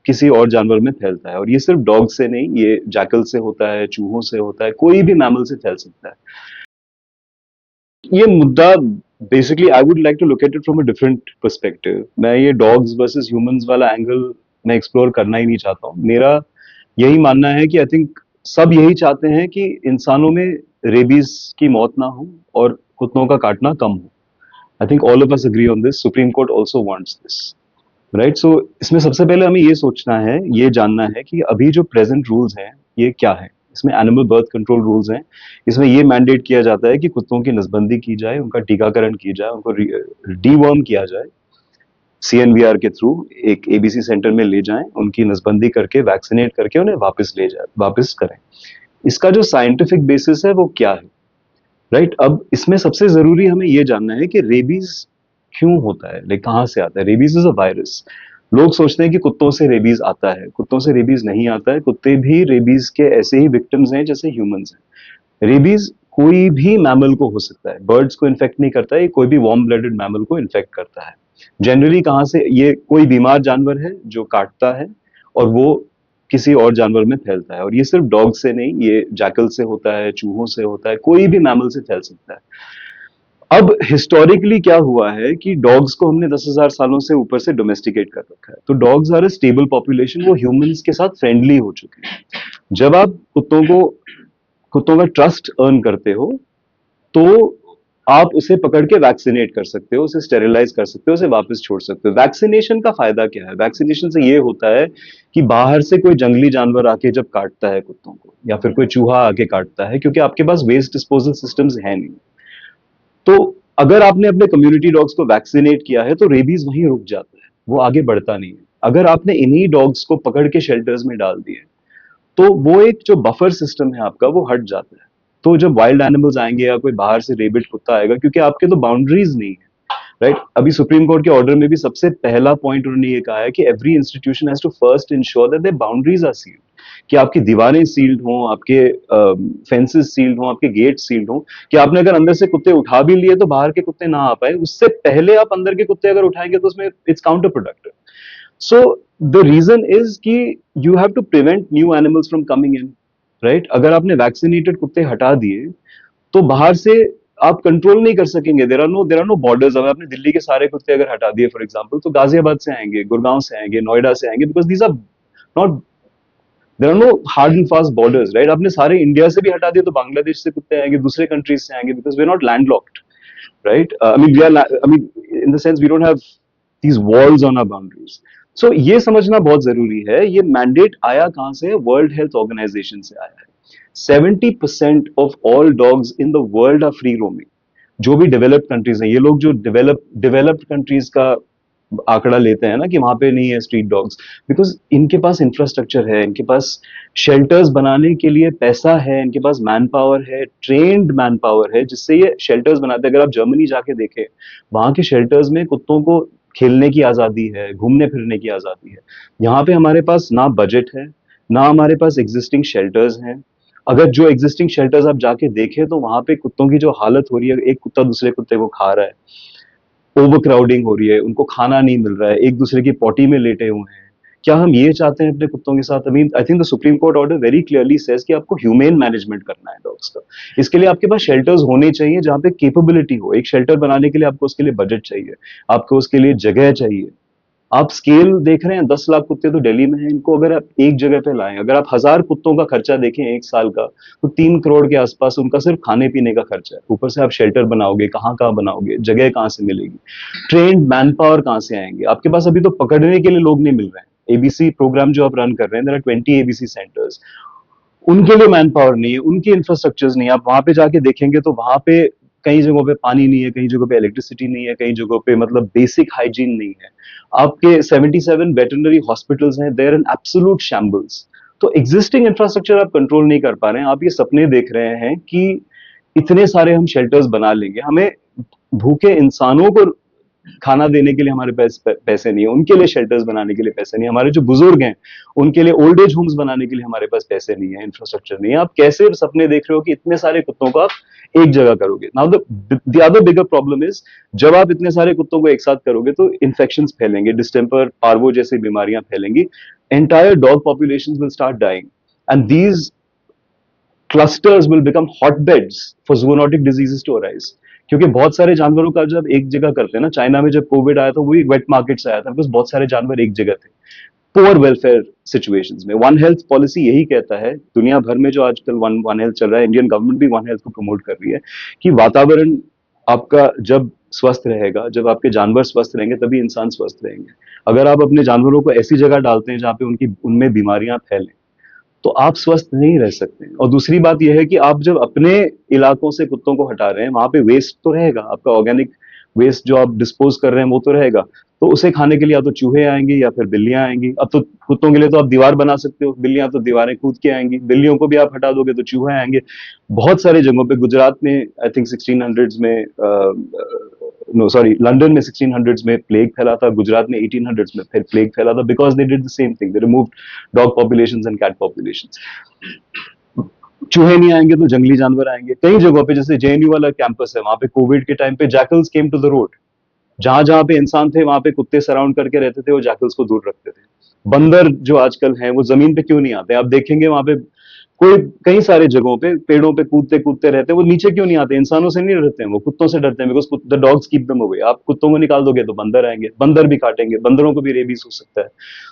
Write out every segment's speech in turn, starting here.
किसी और जानवर में फैलता है। और ये सिर्फ डॉग से नहीं, ये जैकल से होता है, चूहों से होता है, कोई भी मैमल से फैल सकता है। ये मुद्दा basically I would like to look at it from a different perspective. मैं ये डॉग्स वर्सेस ह्यूमंस वाला एंगल मैं एक्सप्लोर करना ही नहीं चाहता हूँ। मेरा यही मानना है कि आई थिंक सब यही चाहते हैं कि इंसानों में रेबीज की मौत ना हो और कुत्तों का काटना कम हो। I think all of us agree on this, supreme court also wants this, right? So इसमें सबसे पहले हमें ये सोचना है, ये जानना है कि अभी जो प्रेजेंट रूल्स हैं ये क्या है। इसमें एनिमल बर्थ कंट्रोल रूल्स हैं। इसमें ये मैंडेट किया जाता है कि कुत्तों की नसबंदी की जाए, उनका टीकाकरण की जाए, उनको डीवर्म किया जाए, सीएनवीआर के थ्रू एक एबीसी सेंटर में ले जाएं, उनकी नसबंदी करके वैक्सीनेट करके उन्हें वापस ले जाए, वापस करें। इसका जो साइंटिफिक बेसिस है वो क्या है, राइट? अब इसमें सबसे जरूरी हमें ये जानना है कि रेबीज क्यों होता है, लाइक कहाँ से आता है। Rabies is a virus. लोग सोचते हैं कि कुत्तों से रेबीज आता है, कुत्तों से रेबीज नहीं आता है। कुत्ते भी रेबीज के ऐसे ही विक्टिम्स हैं जैसे ह्यूमंस हैं। रेबीज कोई भी मैमल को हो सकता है, बर्ड्स को इन्फेक्ट नहीं करता है, कोई भी वार्म ब्लडेड मैमल को इन्फेक्ट करता है। जनरली कहाँ से, ये कोई बीमार जानवर है जो काटता है और वो किसी और जानवर में फैलता है। और ये सिर्फ डॉग से नहीं, ये जैकल से होता है, चूहों से होता है, कोई भी मैमल से फैल सकता है। अब हिस्टोरिकली क्या हुआ है कि डॉग्स को हमने 10,000 सालों से ऊपर से डोमेस्टिकेट कर रखा है, तो dogs are a stable population, वो ह्यूमंस के साथ फ्रेंडली हो चुके हैं। जब आप कुत्तों का ट्रस्ट अर्न करते हो तो आप उसे पकड़ के वैक्सीनेट कर सकते हो, उसे स्टेरिलाइज कर सकते हो, उसे वापस छोड़ सकते हो। वैक्सीनेशन का फायदा क्या है? वैक्सीनेशन से ये होता है कि बाहर से कोई जंगली जानवर आके जब काटता है कुत्तों को, या फिर कोई चूहा आके काटता है, क्योंकि आपके पास वेस्ट डिस्पोजल सिस्टम्स है नहीं, तो अगर आपने अपने कम्युनिटी डॉग्स को वैक्सीनेट किया है तो रेबीज वहीं रुक जाता है, वो आगे बढ़ता नहीं है। अगर आपने इन्हीं डॉग्स को पकड़ के शेल्टर्स में डाल दिए तो वो एक जो बफर सिस्टम है आपका वो हट जाता है। तो जब वाइल्ड एनिमल्स आएंगे या कोई बाहर से रेबिड कुत्ता आएगा, क्योंकि आपके तो बाउंड्रीज नहीं है, राइट? अभी सुप्रीम कोर्ट के ऑर्डर में भी सबसे पहला पॉइंट उन्होंने ये कहा है कि every institution has to first ensure that their boundaries are sealed, कि आपकी दीवारें सील्ड हों, आपके फेंसेस सील्ड हों, आपके गेट सील्ड हों, कि आपने अगर अंदर से कुत्ते उठा भी लिए तो बाहर के कुत्ते ना आ पाए। उससे पहले आप अंदर के कुत्ते अगर उठाएंगे तो उसमें it's counterproductive. So the reason is कि you have to prevent new animals from coming in, right? अगर आपने वैक्सीनेटेड कुत्ते हटा दिए तो बाहर से आप कंट्रोल नहीं कर सकेंगे। There are no borders. अगर आपने दिल्ली के सारे कुत्ते अगर हटा दिए फॉर एग्जांपल, तो गाजियाबाद से आएंगे, गुड़गांव से आएंगे, नोएडा से आएंगे, because these are not, there are no hard and fast borders, right? आपने सारे इंडिया से भी हटा दिए तो बांग्लादेश से कुत्ते आएंगे, दूसरे कंट्रीज से आएंगे, because we are not landlocked, right? I mean in the sense we don't have these walls on our boundaries. So ये समझना बहुत जरूरी है। ये मैंडेट आया कहां से? वर्ल्ड हेल्थ ऑर्गेनाइजेशन से आया है। 70% of all dogs in the world are free roaming. जो भी डेवलप्ड कंट्रीज हैं, ये लोग जो डेवलप्ड कंट्रीज का आंकड़ा लेते हैं ना कि वहां पे नहीं है स्ट्रीट डॉग्स, बिकॉज इनके पास इंफ्रास्ट्रक्चर है, इनके पास शेल्टर्स बनाने के लिए पैसा है, इनके पास मैन पावर है, ट्रेन्ड मैन पावर है, जिससे ये शेल्टर्स बनाते हैं। अगर आप जर्मनी जाके देखें, वहां के शेल्टर्स में कुत्तों को खेलने की आजादी है, घूमने फिरने की आजादी है। यहाँ पे हमारे पास ना बजट है, ना हमारे पास एग्जिस्टिंग शेल्टर्स हैं। अगर जो एग्जिस्टिंग शेल्टर्स आप जाके देखें तो वहां पे कुत्तों की जो हालत हो रही है, एक कुत्ता दूसरे कुत्ते को खा रहा है, ओवर क्राउडिंग हो रही है, उनको खाना नहीं मिल रहा है, एक दूसरे की पॉटी में लेटे हुए हैं। क्या हम ये चाहते हैं अपने कुत्तों के साथ? I think the supreme court order very clearly says कि आपको ह्यूमेन मैनेजमेंट करना है डॉग्स का। इसके लिए आपके पास शेल्टर्स होने चाहिए जहां पे केपेबिलिटी हो। एक शेल्टर बनाने के लिए आपको उसके लिए बजट चाहिए, आपको उसके लिए जगह चाहिए। आप स्केल देख रहे हैं, 10 लाख कुत्ते तो दिल्ली में हैं, इनको अगर आप एक जगह पे लाएं, अगर आप 1000 कुत्तों का खर्चा देखें एक साल का, तो 3 करोड़ के आसपास उनका सिर्फ खाने पीने का खर्चा है। ऊपर से आप शेल्टर बनाओगे, कहाँ कहाँ बनाओगे, जगह कहाँ से मिलेगी, ट्रेन्ड मैन पावर कहाँ से आएंगे? आपके पास अभी तो पकड़ने के लिए लोग नहीं मिल रहे हैं। एबीसी प्रोग्राम जो आप रन कर रहे हैं, देयर आर 20 एबीसी सेंटर्स, उनके लिए मैन पावर नहीं है, उनकी इंफ्रास्ट्रक्चर्स नहीं है। आप वहां पे जाके देखेंगे तो वहां पे कई जगहों पे पानी नहीं है, कई जगहों पे इलेक्ट्रिसिटी नहीं है, कई जगहों पे मतलब बेसिक हाइजीन नहीं है। आपके 77 वेटरनरी हॉस्पिटल्स हैं, देयर इन एब्सोल्यूट शैम्बल्स। तो एग्जिस्टिंग इंफ्रास्ट्रक्चर आप कंट्रोल नहीं कर पा रहे हैं। आप ये सपने देख रहे हैं कि इतने सारे हम शेल्टर्स बना लेंगे। हमें भूखे इंसानों को खाना देने के लिए हमारे पास पैसे नहीं है, उनके लिए शेल्टर्स बनाने के लिए पैसे नहीं है, हमारे जो बुजुर्ग हैं उनके लिए ओल्ड एज होम्स बनाने के लिए हमारे पास पैसे नहीं है, इंफ्रास्ट्रक्चर नहीं है। आप कैसे सपने देख रहे हो कि इतने सारे कुत्तों को आप एक जगह करोगे? Now the other bigger problem is, जब आप इतने सारे कुत्तों को एक साथ करोगे तो इन्फेक्शंस फैलेंगे, डिस्टेंपर, पार्वो जैसी बीमारियां फैलेंगी। entire dog populations will start dying, and these clusters will become hotbeds for zoonotic diseases to arise. क्योंकि बहुत सारे जानवरों का जब एक जगह करते हैं ना, चाइना में जब कोविड आया था वो एक वेट मार्केट से आया था, बिकॉज बहुत सारे जानवर एक जगह थे पुअर वेलफेयर सिचुएशंस में। वन हेल्थ पॉलिसी यही कहता है, दुनिया भर में जो आजकल वन हेल्थ चल रहा है, इंडियन गवर्नमेंट भी वन हेल्थ को प्रमोट कर रही है, कि वातावरण आपका जब स्वस्थ रहेगा, जब आपके जानवर स्वस्थ रहेंगे, तभी इंसान स्वस्थ रहेंगे। अगर आप अपने जानवरों को ऐसी जगह डालते हैं जहां पे उनमें बीमारियां फैलें, तो आप स्वस्थ नहीं रह सकते। और दूसरी बात यह है कि आप जब अपने इलाकों से कुत्तों को हटा रहे हैं, वहां पे वेस्ट तो रहेगा, आपका ऑर्गेनिक वेस्ट जो आप डिस्पोज कर रहे हैं वो तो रहेगा, तो उसे खाने के लिए या तो चूहे आएंगे या फिर बिल्लियां आएंगी। अब तो कुत्तों के लिए तो आप दीवार बना सकते हो, बिल्लियां तो दीवारें कूद के आएंगी, बिल्लियों को भी आप हटा दोगे तो चूहे आएंगे। बहुत सारे जगहों पे, गुजरात में आई थिंक 1600s में, नो सॉरी, लंदन में 1600s में प्लेग फैला था, गुजरात में 1800s में फिर प्लेग फैला था, because they did the same thing, they removed dog populations and cat populations. चूहे नहीं आएंगे तो जंगली जानवर आएंगे। कई जगहों पे, जैसे जेएनयू वाला कैंपस है, वहां पे कोविड के टाइम पे jackals came to the road. जहां जहां पे इंसान थे वहां पे कुत्ते सराउंड करके रहते थे, वो जैकल्स को दूर रखते थे। बंदर जो आजकल हैं वो जमीन पे क्यों नहीं आते? आप देखेंगे वहां पे कोई कई सारे जगहों पे पेड़ों पे कूदते कूदते रहते हैं, वो नीचे क्यों नहीं आते? इंसानों से नहीं डरते हैं, वो कुत्तों से डरते हैं, because the dogs keep them away. आप कुत्तों को निकाल दोगे तो बंदर आएंगे, बंदर भी काटेंगे, बंदरों को भी रेबीज हो सकता है।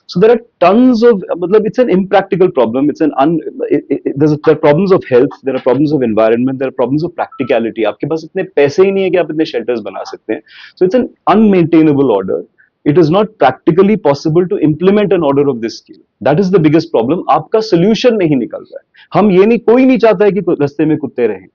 So there are tons of, मतलब it's an impractical problem, it's an there are problems of health, there are problems of environment, there are problems of practicality. आपके पास इतने पैसे ही नहीं है कि आप इतने शेल्टर्स बना सकते हैं। So it's an unmaintainable order. It is not practically possible to implement an order of this scale. That is the biggest problem. आपका solution नहीं निकल रहा है। हम ये नहीं, कोई नहीं चाहता है कि रास्ते में कुत्ते रहें,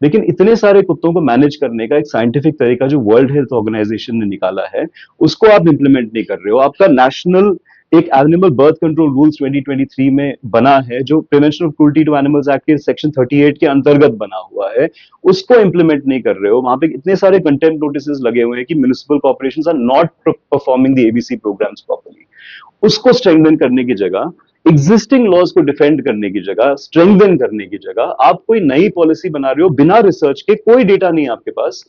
लेकिन इतने सारे कुत्तों को मैनेज करने का एक साइंटिफिक तरीका जो वर्ल्ड हेल्थ ऑर्गेनाइजेशन ने निकाला है, उसको आप इंप्लीमेंट नहीं कर रहे हो। आपका नेशनल एक एनिमल बर्थ कंट्रोल रूल्स 2023 में बना है, जो prevention of cruelty to animals act के सेक्शन 38 के अंतर्गत बना हुआ है, उसको इंप्लीमेंट नहीं कर रहे हो। वहां पे इतने सारे कंटेम्प्ट नोटिस लगे हुए हैं कि municipal corporations are not performing the ABC programs properly. उसको स्ट्रेंथन करने की जगह, एग्जिस्टिंग लॉज को डिफेंड करने की जगह, स्ट्रेंथन करने की जगह, आप कोई नई पॉलिसी बना रहे हो बिना रिसर्च के, कोई डेटा नहीं है आपके पास।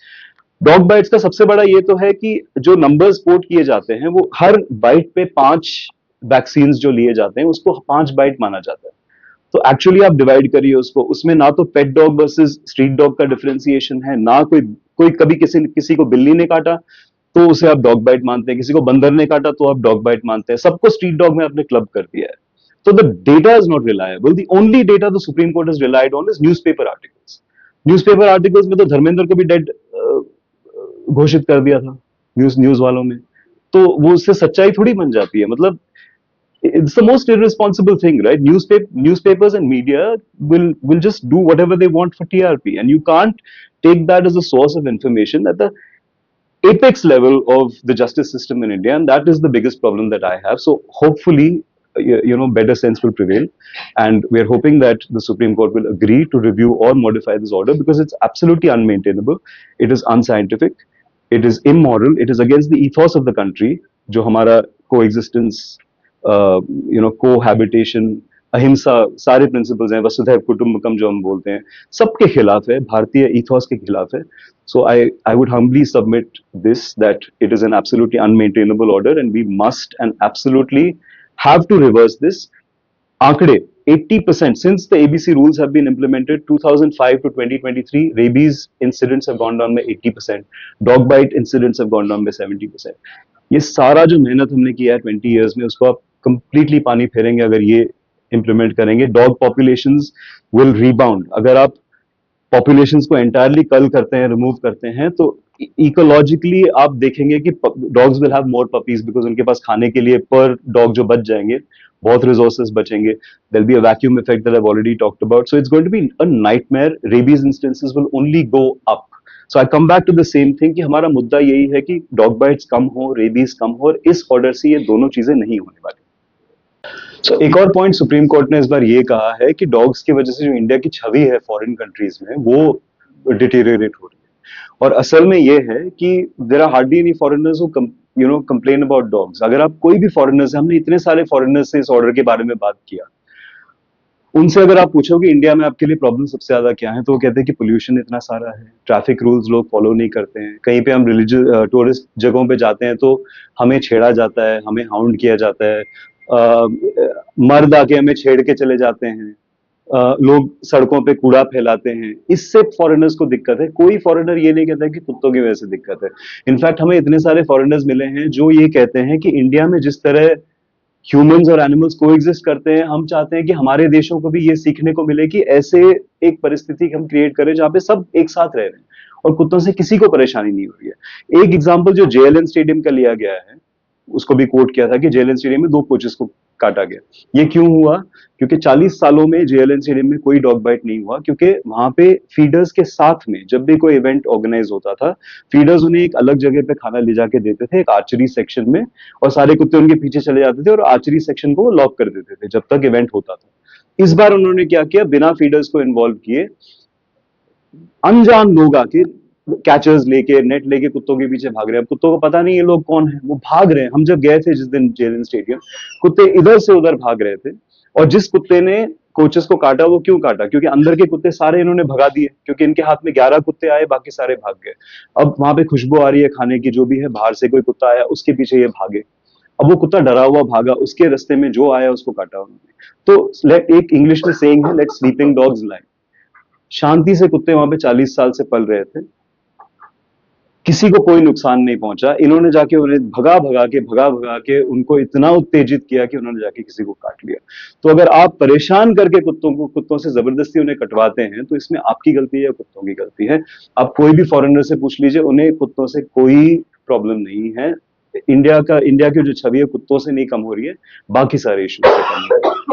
डॉग बाइट्स का सबसे बड़ा ये तो है कि जो नंबर्स कोट किए जाते हैं, वो हर बाइट पे 5 वैक्सीन जो लिए जाते हैं उसको 5 बाइट माना जाता है। तो एक्चुअली आप डिवाइड करिए उसको, उसमें ना तो pet dog versus street dog का डिफरेंशिएशन है, ना कोई कोई कभी किसी को बिल्ली ने काटा तो उसे आप डॉग बाइट मानते हैं, किसी को बंदर ने काटा तो आप डॉग बाइट मानते हैं, सबको स्ट्रीट डॉग में आपने क्लब कर दिया है। तो the data is not reliable. The only data the supreme court has relied on is newspaper articles. Newspaper articles में तो धर्मेंद्र को भी डेड घोषित कर दिया था न्यूज वालों में, तो वो उससे सच्चाई थोड़ी बन जाती है। मतलब it's the most irresponsible thing, right? Newspapers and media will just do whatever they want for TRP, and you can't take that as a source of information at the apex level of the justice system in India, and that is the biggest problem that I have. So hopefully, better sense will prevail, and we are hoping that the Supreme Court will agree to review or modify this order, because it's absolutely unmaintainable, it is unscientific, it is immoral, it is against the ethos of the country, जो हमारा coexistence, cohabitation, अहिंसा, सारे principles हैं, वसुधैव कुटुंबकम जो हम बोलते हैं, सबके खिलाफ है, भारतीय ईथॉस के खिलाफ है। So I would humbly submit this that it is an absolutely unmaintainable order and we must and absolutely have to reverse this. आंकड़े 80% since the ABC rules have been implemented 2005 to 2023, rabies incidents have gone down by 80%, dog bite incidents have gone down by 70%। ये सारा जो मेहनत हमने किया है 20 years में, उसको आप कंप्लीटली पानी फेरेंगे अगर ये इंप्लीमेंट करेंगे। Dog populations will rebound. अगर आप पॉपुलेशंस को एंटायरली कल करते हैं, रिमूव करते हैं, तो इकोलॉजिकली आप देखेंगे कि dogs will have more puppies, because उनके पास खाने के लिए पर डॉग जो बच जाएंगे, बहुत रिसोर्सेज बचेंगे। There'll be a vacuum effect that I've already talked about. So it's going to be a nightmare. Rabies instances will only go up. So I come back to the same thing कि हमारा मुद्दा यही है कि dog bytes कम हो, rabies कम हो, और इस ऑर्डर से ये दोनों चीजें नहीं होने वाली। So एक और पॉइंट सुप्रीम कोर्ट ने इस बार ये कहा है कि डॉग्स की वजह से जो इंडिया की छवि है फॉरेन कंट्रीज में, वो डिटेरियोरेट हो रही है। और असल में ये है कि there are hardly any foreigners who complain about dogs. अगर आप कोई भी फॉरेनर्स, हमने इतने सारे फॉरेनर्स से इस ऑर्डर के बारे में बात किया, उनसे अगर आप पूछोगे इंडिया में आपके लिए प्रॉब्लम सबसे ज्यादा क्या है, तो वो कहते हैं कि पोल्यूशन इतना सारा है, ट्रैफिक रूल्स लोग फॉलो नहीं करते हैं, कहीं पे हम रिलीजियस टूरिस्ट जगहों पे जाते हैं तो हमें छेड़ा जाता है, हमें हाउंड किया जाता है, मर्द आके हमें छेड़ के चले जाते हैं, लोग सड़कों पे कूड़ा फैलाते हैं, इससे फॉरेनर्स को दिक्कत है। कोई फॉरेनर ये नहीं कहता कि कुत्तों की वजह से दिक्कत है। इनफैक्ट हमें इतने सारे फॉरेनर्स मिले हैं जो ये कहते हैं कि इंडिया में जिस तरह ह्यूमंस और एनिमल्स को एग्जिस्ट करते हैं, हम चाहते हैं कि हमारे देशों को भी ये सीखने को मिले कि ऐसे एक परिस्थिति हम क्रिएट करें जहां पे सब एक साथ रह रहे हैं और कुत्तों से किसी को परेशानी नहीं हो रही है। एक एग्जाम्पल जो जेएलएन स्टेडियम का लिया गया है, उसको भी कोट किया था कि जेएलएन स्टेडियम में 2 कोचेस को काटा गया। ये क्यों हुआ? क्योंकि 40 सालों में जेएलएन स्टेडियम में कोई डॉग बाइट नहीं हुआ, क्योंकि वहां पे फीडर्स के साथ में जब भी कोई इवेंट ऑर्गेनाइज होता था, फीडर्स उन्हें एक अलग जगह पे खाना ले जाके देते थे, एक आर्चरी सेक्शन में, और सारे कुत्ते उनके पीछे चले जाते थे और आर्चरी सेक्शन को लॉक कर देते थे जब तक इवेंट होता था। इस बार उन्होंने क्या किया, बिना फीडर्स को इन्वॉल्व किए अनजान लोग आके कैचर्स लेके, नेट लेके कुत्तों के पीछे भाग रहे हैं। अब कुत्तों को पता नहीं ये लोग कौन है, वो भाग रहे हैं। हम जब गए थे जिस दिन जेएलएन स्टेडियम, कुत्ते इधर से उधर भाग रहे थे, और जिस कुत्ते ने कोचेस को काटा, वो क्यों काटा? क्योंकि अंदर के कुत्ते सारे इन्होंने भगा दिए, क्योंकि इनके हाथ में 11 कुत्ते आए, बाकी सारे भाग गए। अब वहां पे खुशबू आ रही है खाने की, जो भी है, बाहर से कोई कुत्ता आया, उसके पीछे ये भागे। अब वो कुत्ता डरा हुआ भागा, उसके रास्ते में जो आया उसको काटा उन्होंने। तो एक इंग्लिश में सेइंग है, लेट स्लीपिंग डॉग्स लाई। शांति से कुत्ते वहां पे 40 साल से पल रहे थे, किसी को कोई नुकसान नहीं पहुंचा। इन्होंने जाके उन्हें भगा भगा के उनको इतना उत्तेजित किया कि उन्होंने जाके किसी को काट लिया। तो अगर आप परेशान करके कुत्तों से जबरदस्ती उन्हें कटवाते हैं, तो इसमें आपकी गलती है या कुत्तों की गलती है? आप कोई भी फॉरेनर से पूछ लीजिए, उन्हें कुत्तों से कोई प्रॉब्लम नहीं है। इंडिया की जो छवि है कुत्तों से नहीं कम हो रही है, बाकी सारे इश्यूज से कम हो रही है।